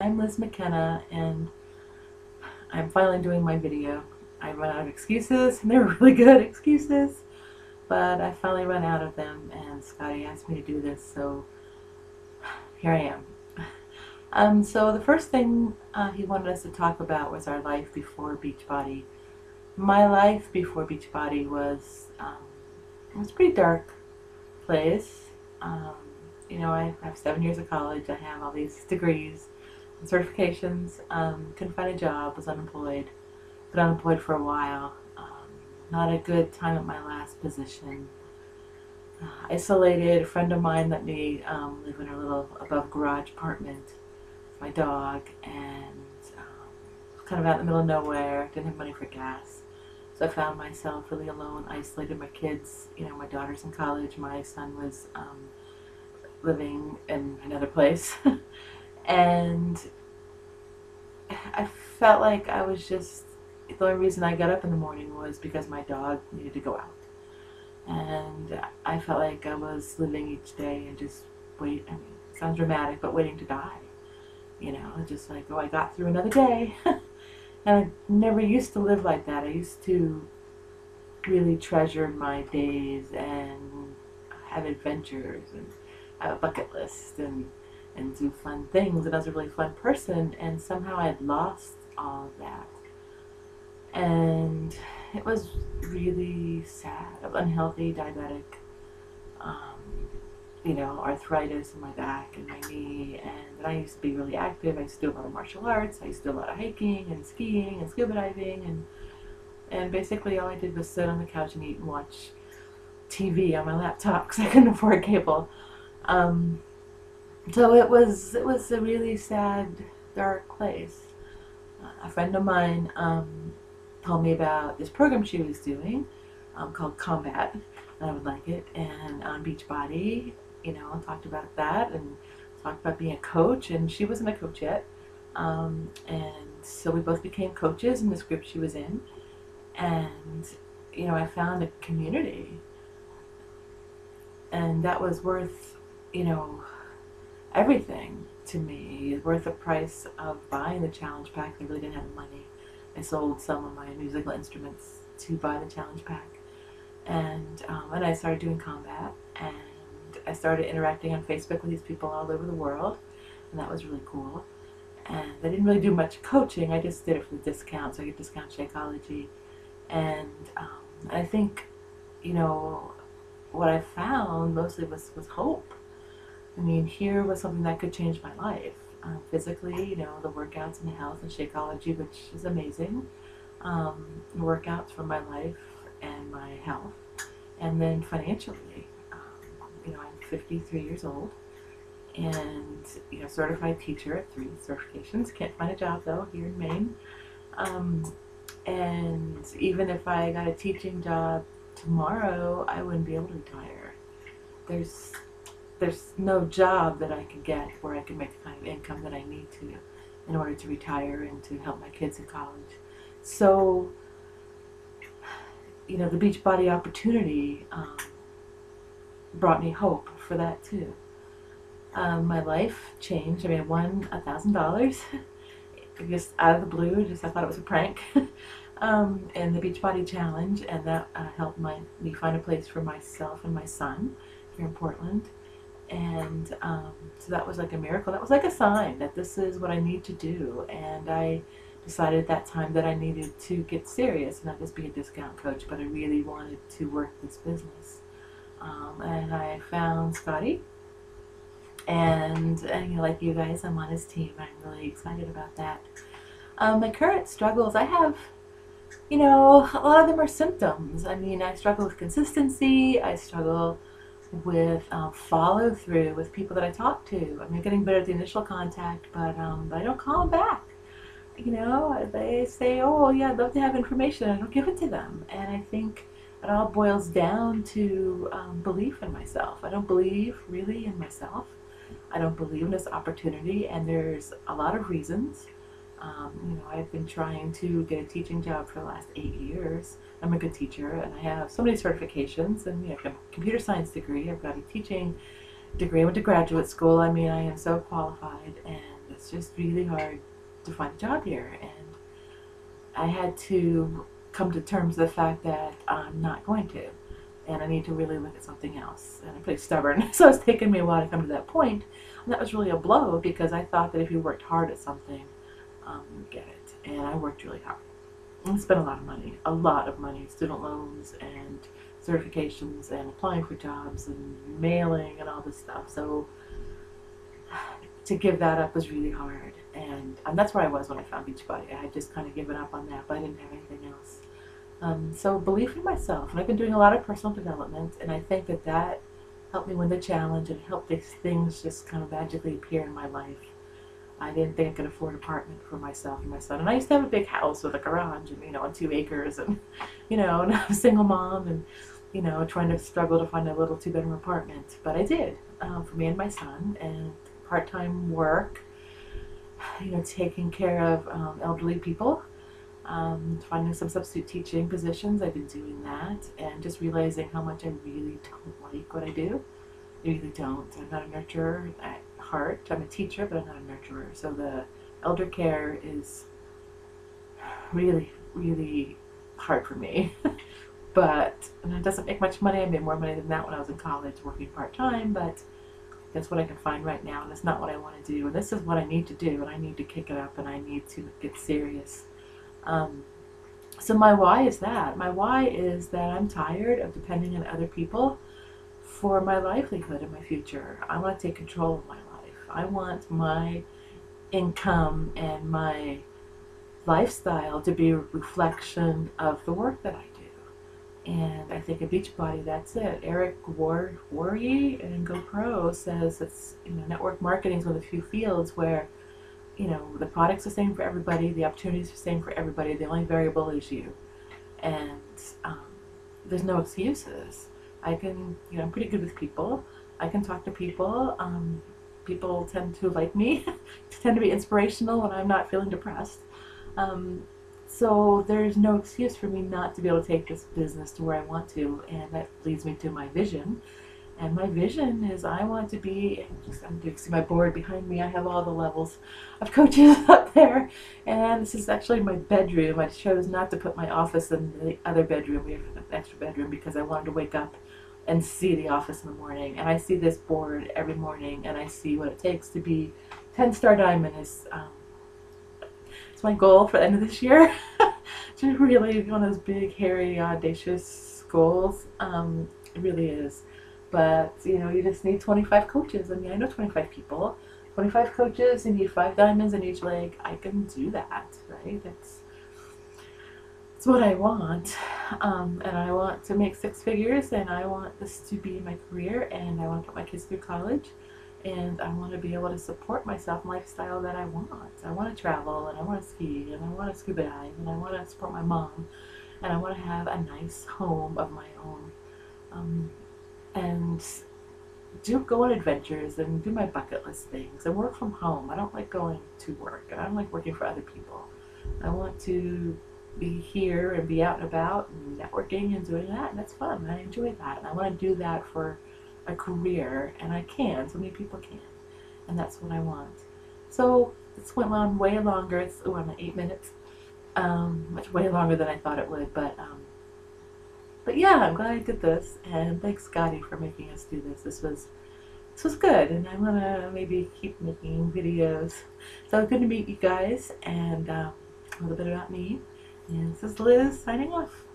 I'm Liz McKenna, and I'm finally doing my video. I run out of excuses, and they were really good excuses, but I finally run out of them, and Scotty asked me to do this, so here I am. So the first thing he wanted us to talk about was our life before Beachbody. My life before Beachbody was a pretty dark place. Um, I have 7 years of college. I have all these degrees and certifications. Couldn't find a job. Was unemployed. Been unemployed for a while. Not a good time at my last position. Isolated. A friend of mine let me live in a little above garage apartment with my dog, and kind of out in the middle of nowhere. Didn't have money for gas. So I found myself really alone, isolated. My kids, my daughter's in college. My son was living in another place. And I felt like I was just, the only reason I got up in the morning was because my dog needed to go out. And I felt like I was living each day and just wait, it sounds dramatic, but waiting to die. Just like, oh, I got through another day. And I never used to live like that. I used to really treasure my days and have adventures and have a bucket list and do fun things. And I was a really fun person, and somehow I had lost all of that. And it was really sad. I was unhealthy, diabetic, arthritis in my back and my knee. And I used to be really active. I used to do a lot of martial arts. I used to do a lot of hiking and skiing and scuba diving. And basically all I did was sit on the couch and eat and watch TV on my laptop because I couldn't afford cable. So it was a really sad, dark place. A friend of mine told me about this program she was doing called Combat, and I would like it. And on Beachbody, talked about that and talked about being a coach. And she wasn't a coach yet, and so we both became coaches in this group she was in. And I found a community, and that was worth everything to me. Worth the price of buying the challenge pack. I really didn't have the money. I sold some of my musical instruments to buy the challenge pack, and I started doing Combat, and I started interacting on Facebook with these people all over the world, and that was really cool. And I didn't really do much coaching. I just did it for the discounts. I get discount Shakeology. And I think, what I found mostly was hope. I mean, here was something that could change my life. Physically, the workouts and the health and Shakeology, which is amazing. Workouts for my life and my health. And then financially, I'm 53 years old and, certified teacher at 3 certifications. Can't find a job though here in Maine. And even if I got a teaching job tomorrow, I wouldn't be able to retire. There's no job that I could get where I can make the kind of income that I need to in order to retire and to help my kids in college. So, the Beachbody opportunity brought me hope for that too. My life changed. I mean, I won $1,000. Just out of the blue, I thought it was a prank, in the Beachbody Challenge, and that helped me find a place for myself and my son here in Portland. And so that was like a miracle. That was like a sign that this is what I need to do. And I decided at that time that I needed to get serious and not just be a discount coach, but I really wanted to work this business. And I found Scotty. And like you guys, I'm on his team. I'm really excited about that. My current struggles, I have, a lot of them are symptoms. I mean, I struggle with consistency. I struggle with follow through with people that I talk to. I mean, I'm getting better at the initial contact, but I don't call them back. They say, oh yeah, I'd love to have information. I don't give it to them. And I think it all boils down to belief in myself. I don't believe really in myself. I don't believe in this opportunity, and there's a lot of reasons. I've been trying to get a teaching job for the last 8 years. I'm a good teacher, and I have so many certifications, and I've got a computer science degree, I've got a teaching degree, I went to graduate school. I mean, I am so qualified, and it's just really hard to find a job here. And I had to come to terms with the fact that I'm not going to. And I need to really look at something else. And I'm pretty stubborn, so it's taken me a while to come to that point. And that was really a blow, because I thought that if you worked hard at something, you would get it. And I worked really hard. And spent a lot of money, student loans and certifications and applying for jobs and mailing and all this stuff. So to give that up was really hard. And that's where I was when I found Beachbody. I had just kind of given up on that, but I didn't have anything else. So belief in myself, and I've been doing a lot of personal development, and I think that that helped me win the challenge and helped these things just kind of magically appear in my life. I didn't think I could afford an apartment for myself and my son, and I used to have a big house with a garage and, and 2 acres, and and I'm a single mom, and trying to struggle to find a little 2-bedroom apartment, but I did, for me and my son, and part-time work, taking care of elderly people. Finding some substitute teaching positions. I've been doing that, and just realizing how much I really don't like what I do. I really don't. I'm not a nurturer at heart. I'm a teacher, but I'm not a nurturer. So the elder care is really, really hard for me. But it doesn't make much money. I made more money than that when I was in college working part-time, but that's what I can find right now, and it's not what I want to do. And this is what I need to do, and I need to kick it up, and I need to get serious. So my why is that. My why is that I'm tired of depending on other people for my livelihood and my future. I want to take control of my life. I want my income and my lifestyle to be a reflection of the work that I do. And I think at Beachbody, that's it. Eric Worre and GoPro says it's, network marketing is one of the few fields where the product's the same for everybody, the opportunity's the same for everybody, the only variable is you. And there's no excuses. I can, I'm pretty good with people. I can talk to people. People tend to like me, tend to be inspirational when I'm not feeling depressed. So there's no excuse for me not to be able to take this business to where I want to, and that leads me to my vision. And my vision is I want to be, you can see my board behind me, I have all the levels of coaches up there, and this is actually my bedroom. I chose not to put my office in the other bedroom. We have an extra bedroom because I wanted to wake up and see the office in the morning. And I see this board every morning, and I see what it takes to be 10-star diamond. It's my goal for the end of this year. To really one of those big, hairy, audacious goals. It really is. But, you just need 25 coaches. I mean, I know 25 people. 25 coaches, you need 5 diamonds in each leg. I can do that, right? That's what I want. And I want to make 6 figures, and I want this to be my career, and I want to put my kids through college, and I want to be able to support myself and lifestyle that I want. I want to travel, and I want to ski, and I want to scuba dive, and I want to support my mom, and I want to have a nice home of my own. And go on adventures and do my bucket list things and work from home. I don't like going to work, and I don't like working for other people. I want to be here and be out and about and networking and doing that, and that's fun. I enjoy that, and I want to do that for a career, and I can. So many people can, and that's what I want. So this went on way longer. It's I'm at 8 minutes, much way longer than I thought it would, but yeah, I'm glad I did this, and thanks Scotty for making us do this. This was good, and I'm gonna maybe keep making videos. So good to meet you guys, and a little bit about me. And this is Liz signing off.